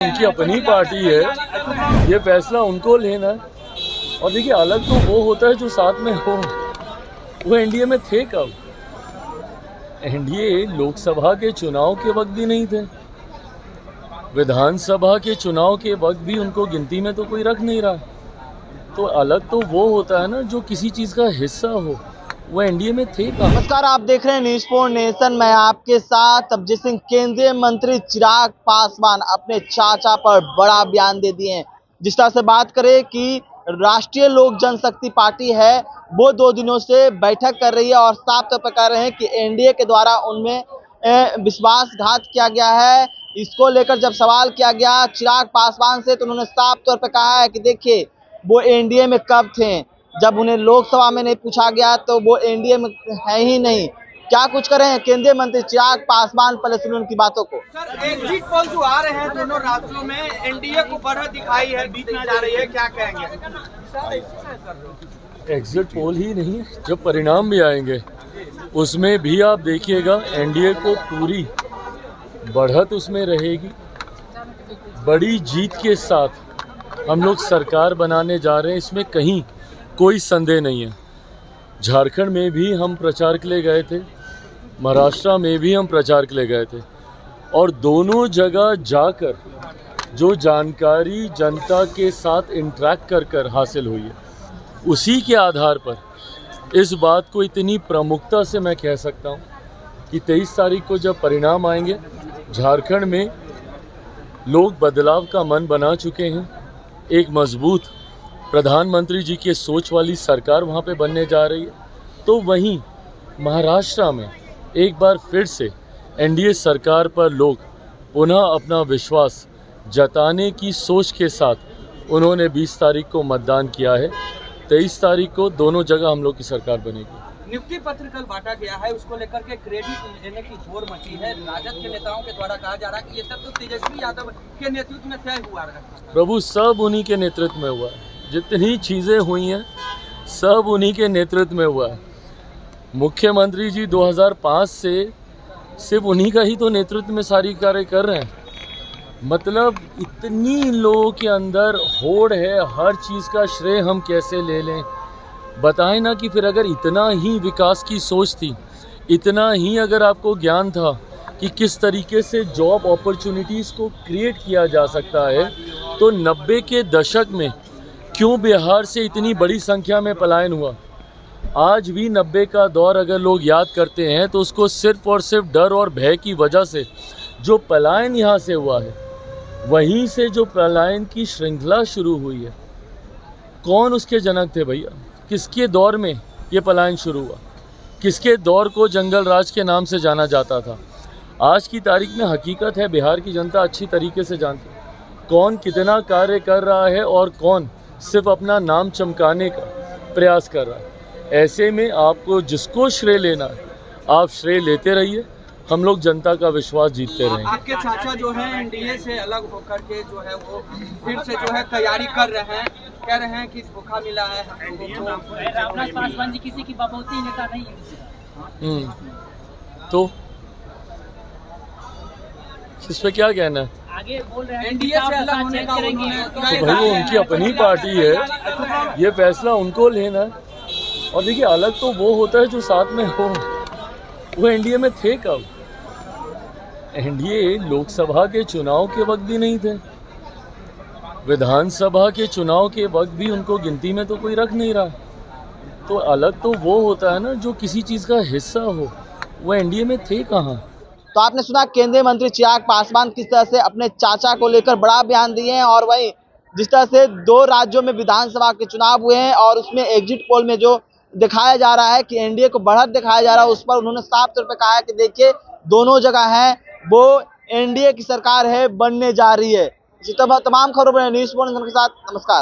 उनकी अपनी पार्टी है, ये फैसला उनको लेना है। और देखिए, अलग तो वो होता है जो साथ में हो। वो एनडीए में थे कब? एनडीए लोकसभा के चुनाव के वक्त भी नहीं थे, विधानसभा के चुनाव के वक्त भी उनको गिनती में तो कोई रख नहीं रहा। तो अलग तो वो होता है ना जो किसी चीज़ का हिस्सा हो। वो एनडीए में थे कहाँ? नमस्कार, आप देख रहे हैं न्यूज़ फॉर नेशन। मैं आपके साथ अभिजीत सिंह। केंद्रीय मंत्री चिराग पासवान अपने चाचा पर बड़ा बयान दे दिए हैं। जिस तरह से बात करें कि राष्ट्रीय लोक जनशक्ति पार्टी है, वो 2 दिनों से बैठक कर रही है और साफ तौर पर कह रहे हैं कि एनडीए के द्वारा उनमें विश्वासघात किया गया है। इसको लेकर जब सवाल किया गया चिराग पासवान से, तो उन्होंने साफ तौर पर कहा है कि देखिए, वो एनडीए में कब थे। जब उन्हें लोकसभा में नहीं पूछा गया तो वो एनडीए में है ही नहीं। क्या कुछ करें केंद्रीय मंत्री चिराग पासवान, पहले सुनिए उनकी बातों को। सर, एग्जिट पोल जो आ रहे हैं दोनों राज्यों में, एनडीए को बढ़त दिखाई है, बीच में जा रही है, क्या कहेंगे? एग्जिट पोल ही नहीं, जब परिणाम भी आएंगे उसमें भी आप देखिएगा एनडीए को पूरी बढ़त उसमें रहेगी। बड़ी जीत के साथ हम लोग सरकार बनाने जा रहे हैं, इसमें कहीं कोई संदेह नहीं है। झारखंड में भी हम प्रचार के लिए गए थे, महाराष्ट्र में भी हम प्रचार के लिए गए थे, और दोनों जगह जाकर जो जानकारी जनता के साथ इंटरेक्ट कर हासिल हुई है, उसी के आधार पर इस बात को इतनी प्रमुखता से मैं कह सकता हूँ कि 23 तारीख को जब परिणाम आएंगे, झारखंड में लोग बदलाव का मन बना चुके हैं। एक मजबूत प्रधानमंत्री जी के सोच वाली सरकार वहाँ पे बनने जा रही है। तो वहीं महाराष्ट्र में एक बार फिर से एनडीए सरकार पर लोग पुनः अपना विश्वास जताने की सोच के साथ उन्होंने 20 तारीख को मतदान किया है। 23 तारीख को दोनों जगह हम लोग की सरकार बनेगी। नियुक्ति पत्र कल बांटा गया है, उसको लेकर के क्रेडिट लेने की होड़ मची है। राजद के नेताओं के द्वारा कहा जा रहा है कि ये सब तो तेजस्वी यादव के नेतृत्व में तय हुआ है। प्रभु, सब उन्हीं के नेतृत्व में हुआ है। जितनी चीज़ें हुई हैं सब उन्हीं के नेतृत्व में हुआ है। मुख्यमंत्री जी 2005 से सिर्फ उन्हीं का ही तो नेतृत्व में सारी कार्य कर रहे हैं। मतलब इतनी लोगों के अंदर होड़ है, हर चीज़ का श्रेय हम कैसे ले लें? बताएं ना कि फिर अगर इतना ही विकास की सोच थी, इतना ही अगर आपको ज्ञान था कि किस तरीके से जॉब अपॉर्चुनिटीज़ को क्रिएट किया जा सकता है, तो 90 के दशक में क्यों बिहार से इतनी बड़ी संख्या में पलायन हुआ? आज भी 90 का दौर अगर लोग याद करते हैं तो उसको सिर्फ और सिर्फ डर और भय की वजह से जो पलायन यहाँ से हुआ है, वहीं से जो पलायन की श्रृंखला शुरू हुई है, कौन उसके जनक थे भैया? किसके दौर में ये पलायन शुरू हुआ? किसके दौर को जंगल राज के नाम से जाना जाता था? आज की तारीख में हकीकत है, बिहार की जनता अच्छी तरीके से जानती है कौन कितना कार्य कर रहा है और कौन सिर्फ अपना नाम चमकाने का प्रयास कर रहा है। ऐसे में आपको जिसको श्रेय लेना है, आप श्रेय लेते रहिए, हम लोग जनता का विश्वास जीतते रहेंगे। आपके चाचा जो है एनडीए से अलग होकर के जो है वो फिर से जो है तैयारी कर रहे हैं, कह रहे हैं कि धोखा मिला है हम लोगों को। रामनाथ पासवान जी किसी की बपौती नेता नहीं है। तो इस पे क्या कहना है? आगे बोल रहे हैं एनडीए से अलग होने का तो भाई, वो उनकी अपनी पार्टी है, ये फैसला उनको लेना है। और देखिए, अलग तो वो होता है जो साथ में हो। वो एनडीए में थे कब? एनडीए लोकसभा के चुनाव के वक्त भी नहीं थे, विधानसभा के चुनाव के वक्त भी उनको गिनती में तो कोई रख नहीं रहा। तो अलग तो वो होता है ना जो किसी चीज़ का हिस्सा हो। वो एनडीए में थे कहाँ? तो आपने सुना केंद्रीय मंत्री चिराग पासवान किस तरह से अपने चाचा को लेकर बड़ा बयान दिए हैं। और वहीं जिस तरह से 2 राज्यों में विधानसभा के चुनाव हुए हैं और उसमें एग्जिट पोल में जो दिखाया जा रहा है कि एनडीए को बढ़त दिखाया जा रहा है, उस पर उन्होंने साफ तौर पर कहा है कि देखिए, दोनों जगह है वो एनडीए की सरकार है, बनने जा रही है। इसी तरह तमाम खबरों पर न्यूज़ के साथ नमस्कार।